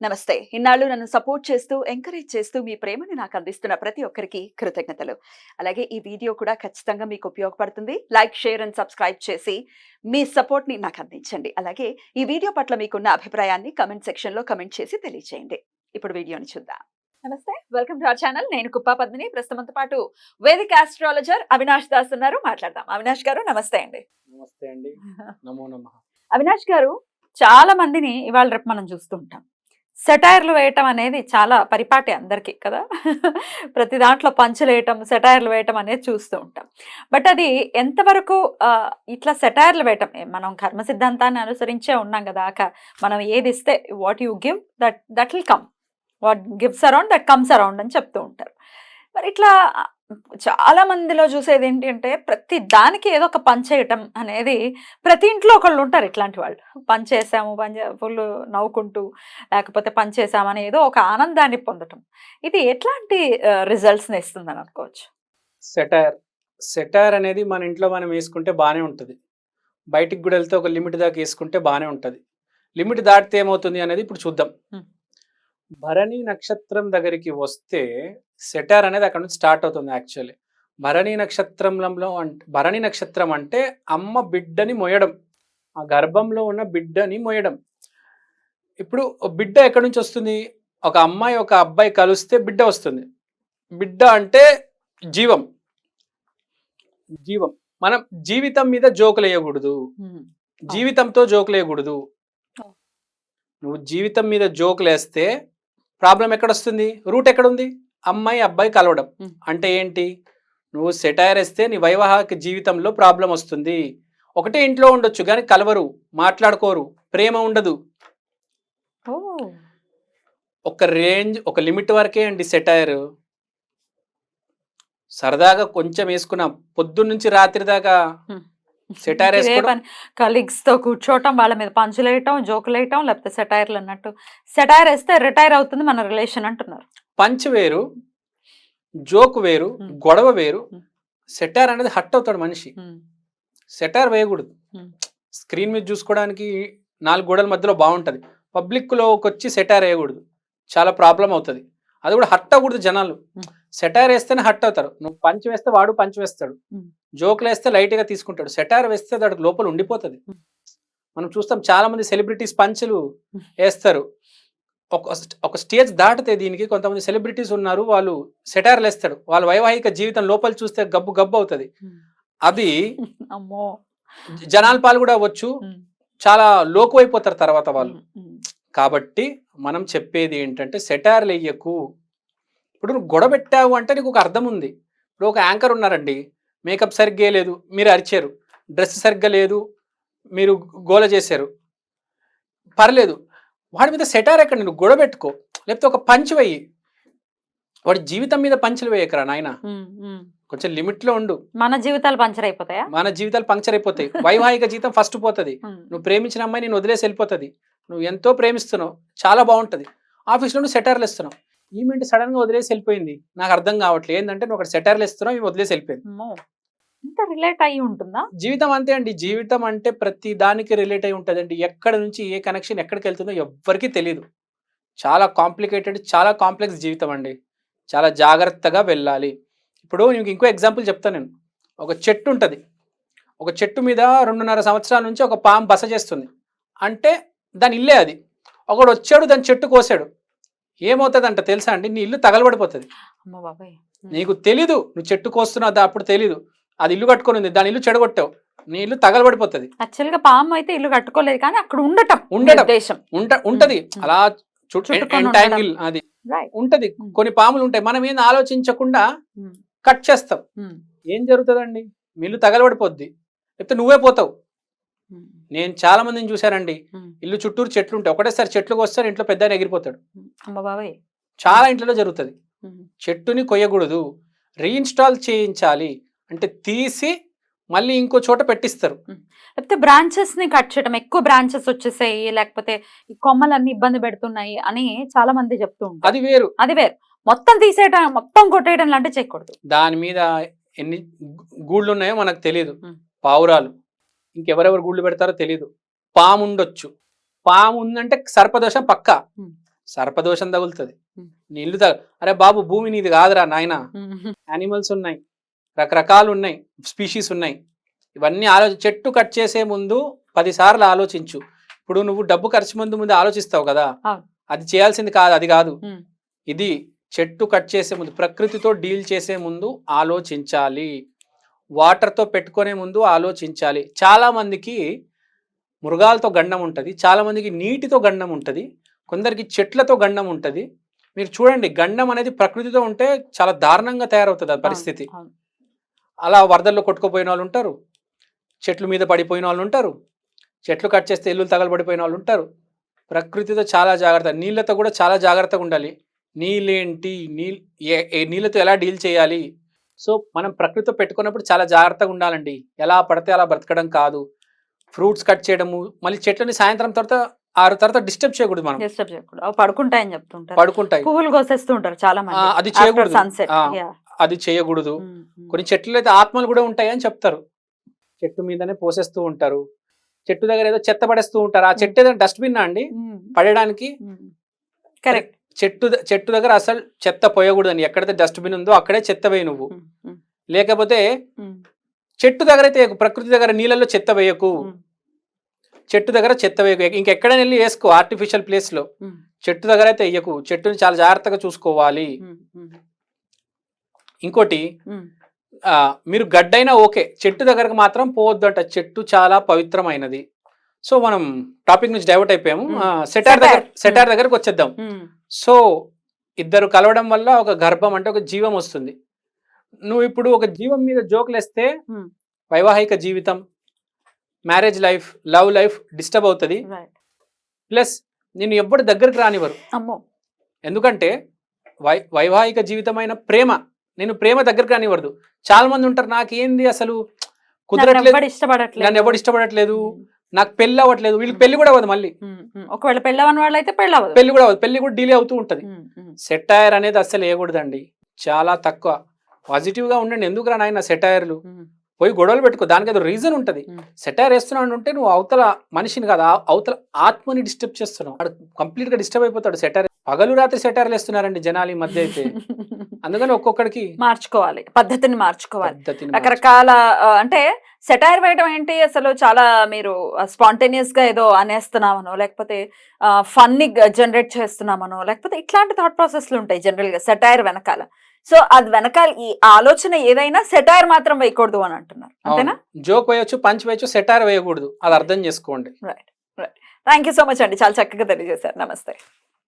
నమస్తే. ఇన్నాళ్ళు నన్ను సపోర్ట్ చేస్తూ, ఎంకరేజ్ చేస్తూ మీ ప్రేమని నాకు అందిస్తున్న ప్రతి ఒక్కరికి కృతజ్ఞతలు. అలాగే ఈ వీడియో కూడా ఖచ్చితంగా మీకు ఉపయోగపడుతుంది. లైక్, షేర్ అండ్ సబ్స్క్రైబ్ చేసి మీ సపోర్ట్‌ని నాకు అందించండి. అలాగే ఈ వీడియో పట్ల మీకున్న అభిప్రాయాన్ని కామెంట్ సెక్షన్‌లో కామెంట్ చేసి తెలియజేయండి. ఇప్పుడు వీడియోని చూద్దాం. నమస్తే. Welcome to our channel. నేను కుప్పా పద్మిని. ప్రస్తుతంతో పాటు వేదిక ఆస్ట్రాలజర్ అవినాష్ దాస్ ఉన్నారు. మాట్లాడదాం. అవినాష్ గారు నమస్తే అండి. నమస్తే అండి. నమో నమః. అవినాష్ గారు, చాలా మందిని ఇవాళ రేపు మనం చూస్తూ ఉంటాం. సెటైర్లు వేయటం అనేది చాలా పరిపాటి అందరికీ కదా. ప్రతి దాంట్లో పంచులేయటం, సెటైర్లు వేయటం అనేది చూస్తూ ఉంటాం. బట్ అది ఎంతవరకు ఇట్లా సెటైర్లు వేయటం మనం కర్మ సిద్ధాంతాన్ని అనుసరించే ఉన్నాం కదా. మనం ఏది ఇస్తే what you give that will come, what gives around that comes around అని చెప్తూ ఉంటారు. మరి ఇట్లా చాలా మందిలో చూసేది ఏంటి అంటే ప్రతి దానికి ఏదో ఒక పని చేయటం అనేది, ప్రతి ఇంట్లో ఒకళ్ళు ఉంటారు ఇట్లాంటి వాళ్ళు. పని చేసాము, ఫుల్ నవ్వుకుంటూ, లేకపోతే పని చేసామని ఏదో ఒక ఆనందాన్ని పొందటం. ఇది ఎట్లాంటి రిజల్ట్స్ని ఇస్తుందని అనుకోవచ్చు? సెటైర్ అనేది మన ఇంట్లో మనం వేసుకుంటే బాగానే ఉంటుంది. బయటికి కూడా వెళ్తే ఒక లిమిట్ దాకా వేసుకుంటే బాగానే ఉంటుంది. లిమిట్ దాటితే ఏమవుతుంది అనేది ఇప్పుడు చూద్దాం. భరణి నక్షత్రం దగ్గరికి వస్తే సెటైర్ అనేది అక్కడ నుంచి స్టార్ట్ అవుతుంది. యాక్చువల్లీ భరణి నక్షత్రం అంటే అమ్మ బిడ్డని మొయ్యడం, ఆ గర్భంలో ఉన్న బిడ్డని మొయ్యడం. ఇప్పుడు బిడ్డ ఎక్కడి నుంచి వస్తుంది? ఒక అమ్మాయి ఒక అబ్బాయి కలిస్తే బిడ్డ వస్తుంది. బిడ్డ అంటే జీవం. మనం జీవితం మీద జోకులు వేయకూడదు, జీవితంతో జోకులు వేయకూడదు. నువ్వు జీవితం మీద జోకులు వేస్తే ప్రాబ్లం ఎక్కడొస్తుంది? రూట్ ఎక్కడుంది? అమ్మాయి అబ్బాయి కలవడం. అంటే ఏంటి? నువ్వు సెటైర్ వేస్తే నీ వైవాహిక జీవితంలో ప్రాబ్లం వస్తుంది. ఒకటే ఇంట్లో ఉండొచ్చు కానీ కలవరు, మాట్లాడుకోరు, ప్రేమ ఉండదు. ఒక రేంజ్, ఒక లిమిట్ వరకే అండి సెటైర్. సరదాగా కొంచెం వేసుకున్నా, పొద్దున్న నుంచి రాత్రి దాకా సెటైర్ వేసుకోవడం, కలీగ్స్ తో కూర్చోవటం, వాళ్ళ మీద పంచులేయటం, జోకులేయటం, లేకపోతే సెటైర్లు అన్నట్టు. సెటైర్ వేస్తే రిటైర్ అవుతుంది మన రిలేషన్ అంటున్నారు. పంచ్ వేరు, జోక్ వేరు, గొడవ వేరు. సెటైర్ అనేది హట్ అవుతాడు మనిషి. సెటైర్ వేయకూడదు. స్క్రీన్ మీద చూసుకోవడానికి 4 గోడల మధ్యలో బాగుంటది. పబ్లిక్ లోకి వచ్చి సెటైర్ వేయకూడదు, చాలా ప్రాబ్లం అవుతుంది. అది కూడా హట్ అవ్వకూడదు జనాలు. సెటైర్ వేస్తేనే హట్ అవుతారు. నువ్వు పంచ్ వేస్తే వాడు పంచ్ వేస్తాడు, జోకులు వేస్తే లైట్ గా తీసుకుంటాడు. సెటైర్ వేస్తే దానికి లోపల ఉండిపోతుంది. మనం చూస్తాం చాలా మంది సెలబ్రిటీస్ పంచులు వేస్తారు. ఒక స్టేజ్ దాటితే దీనికి కొంతమంది సెలబ్రిటీస్ ఉన్నారు, వాళ్ళు సెటైర్లు వేస్తాడు. వాళ్ళ వైవాహిక జీవితం లోపల చూస్తే గబ్బు గబ్బు అవుతుంది. అది జనాల పాలు కూడా అవ్వచ్చు, చాలా లోకు అయిపోతారు తర్వాత వాళ్ళు. కాబట్టి మనం చెప్పేది ఏంటంటే సెటైర్లు వేయకు. ఇప్పుడు నువ్వు గొడవ పెట్టావు అంటే నీకు ఒక అర్థం ఉంది. ఇప్పుడు ఒక యాంకర్ ఉన్నారండి, మేకప్ సరిగ్గా లేదు, మీరు అరిచారు. డ్రెస్ సరిగ్గా లేదు, మీరు గోల చేశారు, పర్లేదు. వాడి మీద సెటైర్ ఎక్కడ? నువ్వు గొడవ పెట్టుకో, లేకపోతే ఒక పంచ్ వేయి. వాడి జీవితం మీద పంచులు వేయకరా నాయన. కొంచెం లిమిట్ లో ఉండు. మన జీవితాలు పంచర్ అయిపోతాయా? మన జీవితాలు పంక్చర్ అయిపోతాయి. వైవాహిక జీవితం ఫస్ట్ పోతుంది. నువ్వు ప్రేమించిన అమ్మాయి నేను వదిలేసి వెళ్ళిపోతుంది. నువ్వు ఎంతో ప్రేమిస్తున్నావు, చాలా బాగుంటది. ఆఫీస్లో నువ్వు సెటైర్లు ఇస్తున్నావు, ఈమెంట్ సడన్ గా వదిలేసి వెళ్ళిపోయింది. నాకు అర్థం కావట్లేదు ఏంటంటే నువ్వు అక్కడ సెటైర్లు ఇస్తున్నావు, ఇవి వదిలేసి వెళ్ళిపోయింది. ఇంత రిలేట్ అయ్యి ఉంటుందా జీవితం? అంతే అండి, జీవితం అంటే ప్రతి దానికి రిలేట్ అయి ఉంటుందండి. ఎక్కడ నుంచి ఏ కనెక్షన్ ఎక్కడికి వెళ్తుందో ఎవ్వరికీ తెలియదు. చాలా కాంప్లికేటెడ్, చాలా కాంప్లెక్స్ జీవితం అండి. చాలా జాగ్రత్తగా వెళ్ళాలి. ఇప్పుడు నీకు ఇంకో ఎగ్జాంపుల్ చెప్తాను నేను. ఒక చెట్టు ఉంటుంది, ఒక చెట్టు మీద 2.5 సంవత్సరాల నుంచి ఒక పాము బస చేస్తుంది. అంటే దాని ఇల్లే అది. ఒకడు వచ్చాడు, దాని చెట్టు కోసాడు. ఏమవుతుంది అంట తెలుసా అండి? నీ ఇల్లు తగలబడిపోతుంది. నీకు తెలీదు, నువ్వు చెట్టు కోస్తున్నావు అప్పుడు తెలీదు. అది ఇల్లు కట్టుకొని ఉంది, దాని ఇల్లు చెడగొట్టావు, నీ ఇల్లు తగలబడిపోతుంది. యాక్చువల్ గా పాము అయితే ఇల్లు కట్టుకోలేదు కానీ అక్కడ ఉండటం ఉంటది అలా యాంగిల్ అది ఉంటది. కొన్ని పాములు ఉంటాయి, మనం ఏం ఆలోచించకుండా కట్ చేస్తాం. ఏం జరుగుతుందండి? మీ ఇల్లు తగలబడిపోద్ది, లేకపోతే నువ్వే పోతావు. నేను చాలా మందిని చూశానండి, ఇల్లు చుట్టూరు చెట్లు ఉంటాయి, ఒకటేసారి చెట్లకు వస్తారు, ఇంట్లో పెద్ద ఎగిరిపోతాడు. చాలా ఇంట్లో జరుగుతుంది. చెట్టుని కొయ్యకూడదు, రీఇన్స్టాల్ చేయించాలి. అంటే తీసి మళ్ళీ ఇంకో చోట పెట్టిస్తారు. లేకపోతే బ్రాంచెస్ ని కట్ చేయడం, ఎక్కువ బ్రాంచెస్ వచ్చేసాయి, లేకపోతే ఈ కొమ్మలన్నీ ఇబ్బంది పెడుతున్నాయి అని చాలా మంది చెప్తూ ఉంటారు. అది వేరు. మొత్తం తీసేయడం, మొత్తం కొట్టేయడం లాంటి చేయకూడదు. దాని మీద ఎన్ని గూళ్ళు ఉన్నాయో మనకు తెలియదు. పావురాలు, ఇంకెవరెవరు గూళ్ళు పెడతారో తెలియదు. పాము ఉండొచ్చు. పాము ఉందంటే సర్పదోషం పక్కా. సర్పదోషం తగులుతుంది, ఉమ్. నీళ్లు అరే బాబు భూమి నీది కాదురా నాయన, యానిమల్స్ ఉన్నాయి, రకరకాలు ఉన్నాయి, స్పీషీస్ ఉన్నాయి. ఇవన్నీ చెట్టు కట్ చేసే ముందు 10 సార్లు ఆలోచించు. ఇప్పుడు నువ్వు డబ్బు ఖర్చు ముందు ఆలోచిస్తావు కదా, అవును. అది చేయాల్సింది కాదు, అది కాదు. ఉమ్. ఇది చెట్టు కట్ చేసే ముందు, ప్రకృతితో డీల్ చేసే ముందు ఆలోచించాలి, వాటర్తో పెట్టుకునే ముందు ఆలోచించాలి. చాలా మందికి మృగాలతో గండం ఉంటుంది, చాలా మందికి నీటితో గండం ఉంటుంది, కొందరికి చెట్లతో గండం ఉంటుంది. మీరు చూడండి, గండం అనేది ప్రకృతితో ఉంటే చాలా దారుణంగా తయారవుతుంది ఆ పరిస్థితి. అవును. అలా వరదల్లో కొట్టుకుపోయిన వాళ్ళు ఉంటారు, చెట్లు మీద పడిపోయిన వాళ్ళు ఉంటారు, చెట్లు కట్ చేస్తే ఇల్లు తగలబడిపోయిన వాళ్ళు ఉంటారు. ప్రకృతితో చాలా జాగ్రత్త, నీళ్ళతో కూడా చాలా జాగ్రత్తగా ఉండాలి. నీళ్ళేంటి, నీళ్ళతో ఎలా డీల్ చేయాలి. సో మనం ప్రకృతితో పెట్టుకున్నప్పుడు చాలా జాగ్రత్తగా ఉండాలండి. ఎలా పడితే అలా బ్రతకడం కాదు. ఫ్రూట్స్ కట్ చేయడము, మళ్ళీ చెట్లని సాయంత్రం తర్వాత 6 తర్వాత డిస్టర్బ్ చేయకూడదు. మనం డిస్టర్బ్ చేయకూడదు, అవి పడుకుంటాయని చెప్తుంటారు. పడుకుంటాయి, పువ్వులు కోసేస్తూ ఉంటారు చాలా మంది, అది చేయకూడదు. సన్సెట్. అది చేయకూడదు. కొన్ని చెట్లు అయితే ఆత్మలు కూడా ఉంటాయి అని చెప్తారు. చెట్టు మీదనే పోసేస్తూ ఉంటారు, చెట్టు దగ్గర ఏదో చెత్త పడేస్తూ ఉంటారు. ఆ చెట్టు ఏదైనా డస్ట్బిన్ అండి పడేయడానికి? కరెక్ట్. చెట్టు దగ్గర అసలు చెత్త పోయకూడదు అని, ఎక్కడైతే డస్ట్బిన్ ఉందో అక్కడే చెత్త వేయి నువ్వు. లేకపోతే చెట్టు దగ్గర అయితే ప్రకృతి దగ్గర నీళ్ళల్లో చెత్త వేయకు, చెట్టు దగ్గర చెత్త వేయకు. ఇంకెక్కడైనా వెళ్ళి వేసుకో ఆర్టిఫిషియల్ ప్లేస్ లో, చెట్టు దగ్గర అయితే వేయకు. చెట్టుని చాలా జాగ్రత్తగా చూసుకోవాలి. ఇంకోటి, మీరు గడ్డైనా ఓకే, చెట్టు దగ్గరకు మాత్రం పోవద్దు అంట. చెట్టు చాలా పవిత్రమైనది. సో మనం టాపిక్ నుంచి డైవర్ట్ అయిపోయాము. సెటార్ దగ్గరకు వచ్చేద్దాం. సో ఇద్దరు కలవడం వల్ల ఒక గర్భం అంటే ఒక జీవం వస్తుంది. నువ్వు ఇప్పుడు ఒక జీవం మీద జోకులేస్తే వైవాహిక జీవితం, marriage life, love life disturb అవుతుంది. ప్లస్ నేను ఎవ్వరు దగ్గరికి రానివ్వరు. ఎందుకంటే వైవాహిక జీవితమైన ప్రేమ, నేను ప్రేమ దగ్గరికి రానివ్వదు. చాలా మంది ఉంటారు, నాకేంది అసలు కుదరట్లేదు, నన్ను ఎవరు ఇష్టపడట్లేదు, నాకు పెళ్లి అవ్వట్లేదు. వీళ్ళకి పెళ్లి కూడా అవ్వదు. మళ్ళీ ఒకవేళ పెళ్లి అవ్వని వాళ్ళు అయితే పెళ్లి కూడా అవ్వదు, పెళ్లి కూడా డిలే అవుతూ ఉంటది. సెటైర్ అనేది అసలు వేయకూడదండి, చాలా తక్కువ. పాజిటివ్ గా ఉండండి. ఎందుకు రా నాయన సెటైర్లు, పోయి గొడవలు పెట్టుకో, దానికి ఏదో రీజన్ ఉంటది. సెటైర్ వేస్తున్నావు అంటే నువ్వు అవతల మనిషిని కాదు, అవతల ఆత్మని డిస్టర్బ్ చేస్తున్నావు. వాడు కంప్లీట్ గా డిస్టర్బ్ అయిపోతాడు. సెటైర్ పగలు రాత్రి సెటైర్లు వేస్తున్నారండి జనాలు ఈ మధ్య అయితే. అందుకని ఒక్కొక్కడికి మార్చుకోవాలి, పద్ధతిని మార్చుకోవాలి. రకరకాల అంటే సెటైర్ వేయడం ఏంటి అసలు, చాలా మీరు స్పాంటేనియస్ గా ఏదో అనేస్తున్నామనో, లేకపోతే ఫన్నీ జనరేట్ చేస్తున్నామనో, లేకపోతే ఇట్లాంటి థాట్ ప్రాసెస్లు ఉంటాయి జనరల్ గా సెటైర్ వెనకాల. సో అది వెనకాల ఈ ఆలోచన ఏదైనా సెటైర్ మాత్రం వేయకూడదు అని అంటున్నారు, అంతేనా? జోక్ వేయొచ్చు, పంచ్ వేయొచ్చు, సెటైర్ వేయకూడదు, అది అర్థం చేసుకోండి. Right right. Thank you so much అండి, చాలా చక్కగా తెలియజేశారు. నమస్తే.